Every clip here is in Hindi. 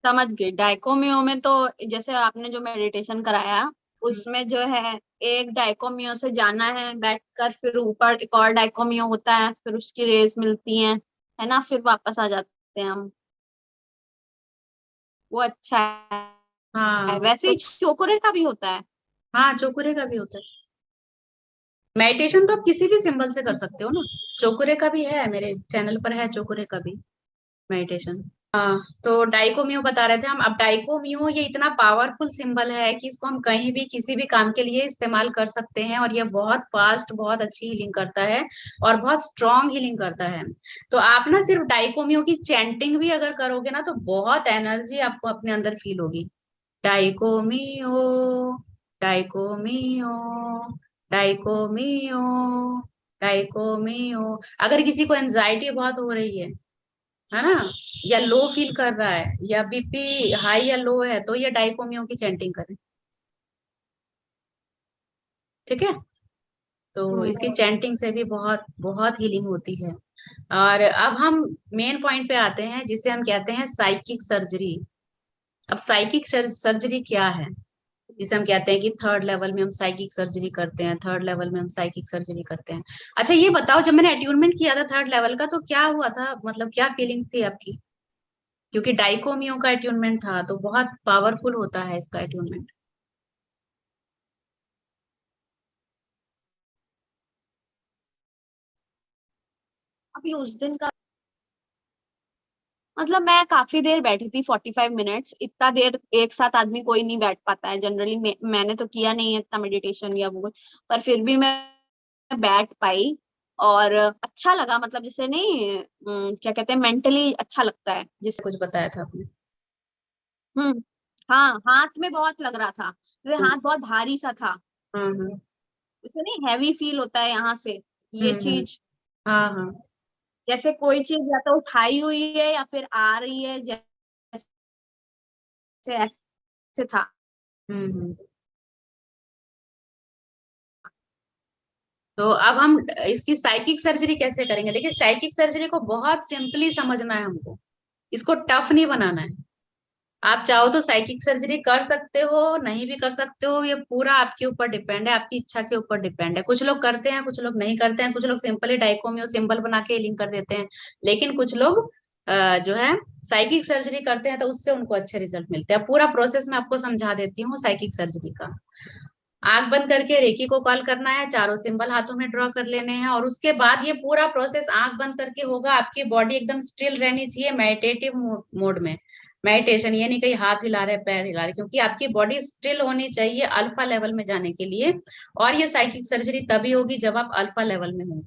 समझ गई। डाइकोमियो में तो जैसे आपने जो मेडिटेशन कराया उसमें जो है एक डाइकोमियो से जाना है बैठकर, फिर ऊपर एक और डाइकोमियो होता है, फिर उसकी रेज मिलती है ना, फिर वापस आ जाते हैं हम। वो अच्छा है। हाँ वैसे तो ही चोकोरे का भी होता है। हाँ, चोकुरे का भी होता है। मेडिटेशन तो आप किसी भी सिंबल से कर सकते हो ना। चोकुरे का भी है, मेरे चैनल पर है चोकुरे का भी मेडिटेशन। हाँ, तो डाइकोमियो बता रहे थे हम। अब डाइकोमियो ये इतना पावरफुल सिंबल है कि इसको हम कहीं भी किसी भी काम के लिए इस्तेमाल कर सकते हैं, और ये बहुत फास्ट, बहुत अच्छी हीलिंग करता है और बहुत स्ट्रॉन्ग हीलिंग करता है। तो आप ना सिर्फ डाइकोमियो की चैंटिंग भी अगर करोगे ना, तो बहुत एनर्जी आपको अपने अंदर फील होगी। डाइकोमियो, डाइकोमियो, डाइकोमियो, डाइकोमियो। अगर किसी को एनजाइटी बहुत हो रही है ना, या लो फील कर रहा है, या बीपी हाई या लो है, तो ये डाइकोमियो की चैंटिंग करें। ठीक है। तो हम्म। इसकी चैंटिंग से भी बहुत बहुत हीलिंग होती है। और अब हम मेन पॉइंट पे आते हैं, जिसे हम कहते हैं साइकिक सर्जरी। अब साइकिक सर्जरी क्या है? जिसे हम कहते हैं कि थर्ड लेवल में हम साइकिक सर्जरी करते हैं, थर्ड लेवल में हम साइकिक सर्जरी करते हैं। अच्छा ये बताओ, जब मैंने अट्यूनमेंट किया था थर्ड लेवल का, तो क्या हुआ था, मतलब क्या फीलिंग्स थी आपकी? क्योंकि डाइकोमियो का अट्यूनमेंट था, तो बहुत पावरफुल होता है इसका अट्यूनमेंट। अभी उस दिन का मतलब मैं काफी देर बैठी थी, 45 मिनट्स। इतना देर एक साथ आदमी कोई नहीं बैठ पाता है जनरली। मैंने तो किया नहीं है इतना मेडिटेशन या वो, पर फिर भी मैं बैठ पाई। और अच्छा लगा, मतलब जैसे नहीं क्या कहते हैं, मेंटली अच्छा लगता है जिस। कुछ बताया था आपने। हम्म। हाँ, हाथ में बहुत लग रहा था, जैसे हम्म हाथ बहुत भारी सा था। हम्म जैसे नहीं हैवी फील होता है यहाँ से, ये हम्म। चीज। हाँ हाँ। जैसे कोई चीज या तो उठाई हुई है या फिर आ रही है, जैसे ऐसे था। हम्म। तो अब हम इसकी साइकिक सर्जरी कैसे करेंगे? देखिए, साइकिक सर्जरी को बहुत सिंपली समझना है हमको, इसको टफ नहीं बनाना है। आप चाहो तो साइकिक सर्जरी कर सकते हो, नहीं भी कर सकते हो, ये पूरा आपके ऊपर डिपेंड है, आपकी इच्छा के ऊपर डिपेंड है। कुछ लोग करते हैं, कुछ लोग नहीं करते हैं, कुछ लोग सिंपली डाइकोमियो सिंबल बना के लिंक कर देते हैं। लेकिन कुछ लोग जो है साइकिक सर्जरी करते हैं, तो उससे उनको अच्छे रिजल्ट मिलते हैं। पूरा प्रोसेस मैं आपको समझा देती हूँ साइकिक सर्जरी का। आंख बंद करके रेकी को कॉल करना है, चारों सिंबल हाथों में ड्रॉ कर लेने हैं, और उसके बाद ये पूरा प्रोसेस आंख बंद करके होगा। आपकी बॉडी एकदम स्टिल रहनी चाहिए, मेडिटेटिव मोड में। मेडिटेशन ये नहीं कहीं हाथ हिला रहे, पैर हिला रहे, क्योंकि आपकी बॉडी स्टिल होनी चाहिए अल्फा लेवल में जाने के लिए। और ये साइकिक सर्जरी तभी होगी जब आप अल्फा लेवल में हो,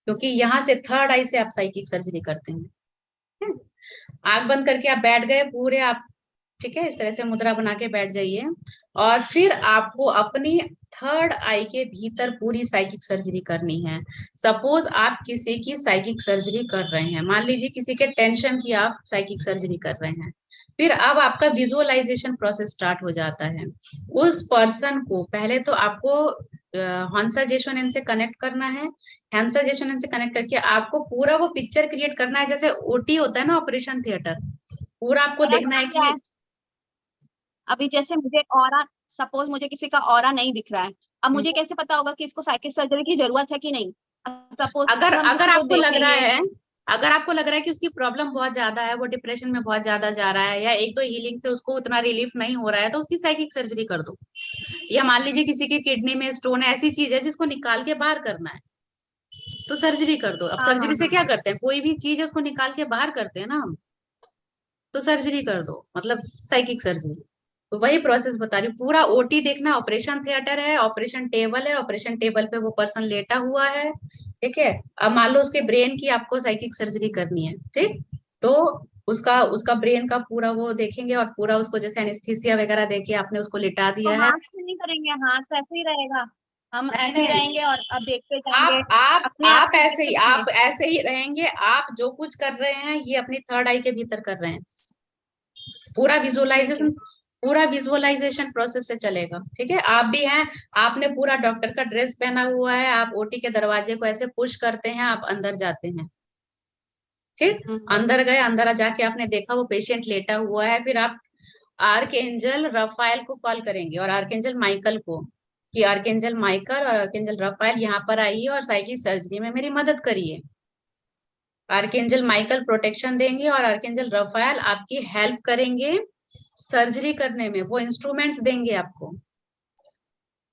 क्योंकि यहाँ से थर्ड आई से आप साइकिक सर्जरी करते हैं। आंख बंद करके आप बैठ गए पूरे आप, ठीक है, इस तरह से मुद्रा बना के बैठ जाइए। और फिर आपको अपनी थर्ड आई के भीतर पूरी साइकिक सर्जरी करनी है। सपोज आप किसी की साइकिक सर्जरी कर रहे हैं, मान लीजिए किसी के टेंशन की आप साइकिक सर्जरी कर रहे हैं। फिर अब आपका विजुअलाइजेशन प्रोसेस स्टार्ट हो जाता है। उस पर्सन को पहले तो आपको हंसा जेशोनेन से कनेक्ट करना है। हंसा जेशोनेन से कनेक्ट करके आपको पूरा वो पिक्चर क्रिएट करना है, जैसे ओटी होता है ना, ऑपरेशन थिएटर। पूरा आपको पता देखना है क्या कि है, अभी जैसे मुझे ऑरा, सपोज मुझे किसी का ऑरा नहीं दिख रहा है, अब मुझे कैसे पता होगा कि इसको साइकिल सर्जरी की जरूरत है कि नहीं? अगर सपोज हम अगर किसी को आपको लग रहा देखेंगे। है, अगर आपको लग रहा है कि उसकी प्रॉब्लम बहुत ज्यादा है, वो डिप्रेशन में बहुत ज्यादा जा रहा है, या एक तो हीलिंग से उसको उतना रिलीफ नहीं हो रहा है, तो उसकी साइकिक सर्जरी कर दो। या मान लीजिए किसी की किडनी में स्टोन है, ऐसी चीज है जिसको निकाल के बाहर करना है, तो सर्जरी कर दो। अब हाँ हाँ सर्जरी से हाँ। क्या करते हैं, कोई भी चीज है उसको निकाल के बाहर करते हैं ना हम, तो सर्जरी कर दो, मतलब साइकिक सर्जरी। तो वही प्रोसेस बता रही हूँ। पूरा ओटी देखना, ऑपरेशन थिएटर है, ऑपरेशन टेबल है, ऑपरेशन टेबल पे वो पर्सन लेटा हुआ है, ठीक है। अब मान लो उसके ब्रेन की आपको साइकिक सर्जरी करनी है, ठीक। तो उसका उसका ब्रेन का पूरा वो देखेंगे, और पूरा उसको जैसे एनेस्थीसिया वगैरह देके आपने उसको लिटा तो दिया है। हाथ से नहीं करेंगे, हाथ ऐसे ही रहेगा, हम नहीं ऐसे ही नहीं, रहेंगे और अब देखते आप जाएंगे आप अपने आप आप की ऐसे ही, में। आप ऐसे ही रहेंगे। आप जो कुछ कर रहे हैं ये अपनी थर्ड आई के भीतर कर रहे हैं। पूरा ठीक विजुअलाइजेशन, है। पूरा विजुअलाइजेशन प्रोसेस से चलेगा, ठीक है। आप भी हैं, आपने पूरा डॉक्टर का ड्रेस पहना हुआ है, आप ओटी के दरवाजे को ऐसे पुश करते हैं, आप अंदर जाते हैं। ठीक, अंदर गए, अंदर जाके आपने देखा वो पेशेंट लेटा हुआ है, फिर आप आर्कएंजल रफाएल को कॉल करेंगे और आर्कएंजल माइकल को, कि आर्कएंजल माइकल और आर्कएंजल रफाएल यहाँ पर आइए और साइकिक सर्जरी में मेरी मदद करिए। आर्कएंजल माइकल प्रोटेक्शन देंगे और आर्कएंजल रफाएल आपकी हेल्प करेंगे सर्जरी करने में। वो इंस्ट्रूमेंट्स देंगे आपको,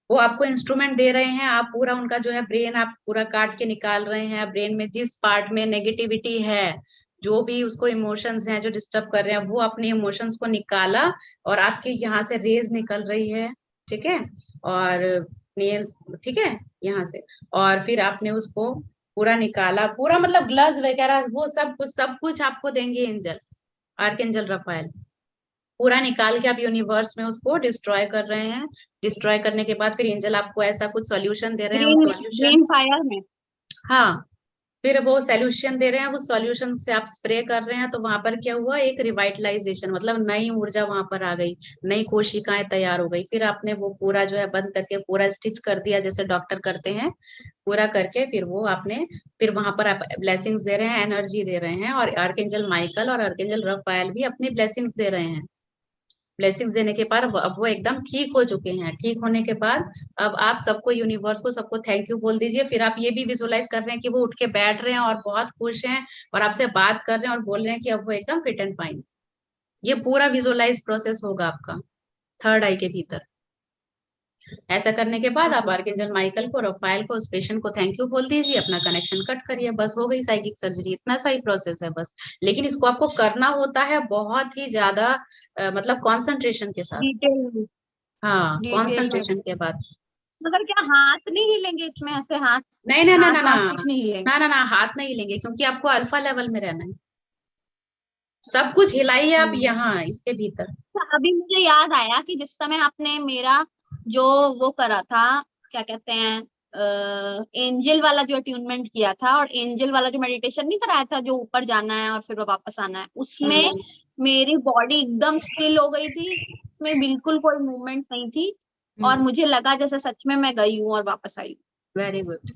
वो आपको इंस्ट्रूमेंट दे रहे हैं, आप पूरा उनका जो है ब्रेन आप पूरा काट के निकाल रहे हैं, ब्रेन में जिस पार्ट में नेगेटिविटी है, जो भी उसको इमोशंस हैं जो डिस्टर्ब कर रहे हैं, वो अपने इमोशंस को निकाला और आपके यहाँ से रेज निकल रही है, ठीक है, और नेल्स, ठीक है, यहाँ से, और फिर आपने उसको पूरा निकाला, पूरा मतलब ग्लव्स वगैरह वो सब कुछ आपको देंगे एंजल, आर्कएंजल रफाएल। पूरा निकाल के आप यूनिवर्स में उसको डिस्ट्रॉय कर रहे हैं। डिस्ट्रॉय करने के बाद फिर एंजल आपको ऐसा कुछ सॉल्यूशन दे रहे हैं, उस सॉल्यूशन, ब्रेन फायर में, हाँ, फिर वो सॉल्यूशन दे रहे हैं, उस सॉल्यूशन से आप स्प्रे कर रहे हैं, तो वहां पर क्या हुआ, एक रिवाइटलाइजेशन, मतलब नई ऊर्जा वहां पर आ गई, नई कोशिकाएं तैयार हो गई। फिर आपने वो पूरा जो है बंद करके पूरा स्टिच कर दिया जैसे डॉक्टर करते हैं, पूरा करके फिर वो आपने, फिर वहां पर आप ब्लेसिंग्स दे रहे हैं, एनर्जी दे रहे हैं, और आर्कएंजल माइकल और आर्कएंजल रफाएल भी अपनी ब्लेसिंग्स दे रहे हैं। ब्लेसिंग्स देने के बाद अब वो एकदम ठीक हो चुके हैं। ठीक होने के बाद अब आप सबको, यूनिवर्स को सबको थैंक यू बोल दीजिए। फिर आप ये भी विजुअलाइज कर रहे हैं कि वो उठ के बैठ रहे हैं और बहुत खुश हैं और आपसे बात कर रहे हैं और बोल रहे हैं कि अब वो एकदम फिट एंड फाइन। ये पूरा विजुअलाइज प्रोसेस होगा आपका थर्ड आई के भीतर। ऐसा करने के बाद आप आर्कएंजल माइकल को, रफाएल को, उस पेशेंट को थैंक यू बोल दीजिए, अपना कनेक्शन कट करिए, बस हो गई साइकिक सर्जरी। इतना सही प्रोसेस है बस, लेकिन इसको आपको करना होता है बहुत ही ज्यादा मतलब कॉन्सेंट्रेशन के साथ। डिटेल में, हाँ, डिटेल में। कॉन्सेंट्रेशन के बाद। मगर क्या हाथ नहीं हिलेंगे इसमें, ऐसे हाथ, नहीं नहीं ना हाथ ना ना वाथ कुछ नहीं हिलेंगे? ना ना ना, हाथ नहीं लेंगे क्योंकि आपको अल्फा लेवल में रहना है। सब कुछ हिलाइए आप यहाँ इसके भीतर। अभी मुझे याद आया कि जिस समय आपने मेरा जो वो करा था, क्या कहते हैं, एंजल वाला जो अट्यूनमेंट किया था और एंजल वाला जो मेडिटेशन नहीं कराया था, जो ऊपर जाना है और फिर वापस आना है, उसमें मेरी बॉडी एकदम स्टिल हो गई थी, उसमें बिल्कुल कोई मूवमेंट नहीं थी और मुझे लगा जैसे सच में मैं गई हूँ और वापस आई हूँ। वेरी गुड,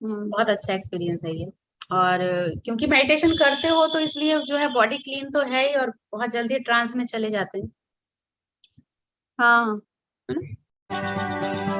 बहुत अच्छा एक्सपीरियंस है ये। और क्योंकि मेडिटेशन करते हो तो इसलिए जो है बॉडी क्लीन तो है ही, और बहुत जल्दी ट्रांस में चले जाते हैं। हाँ। है ना?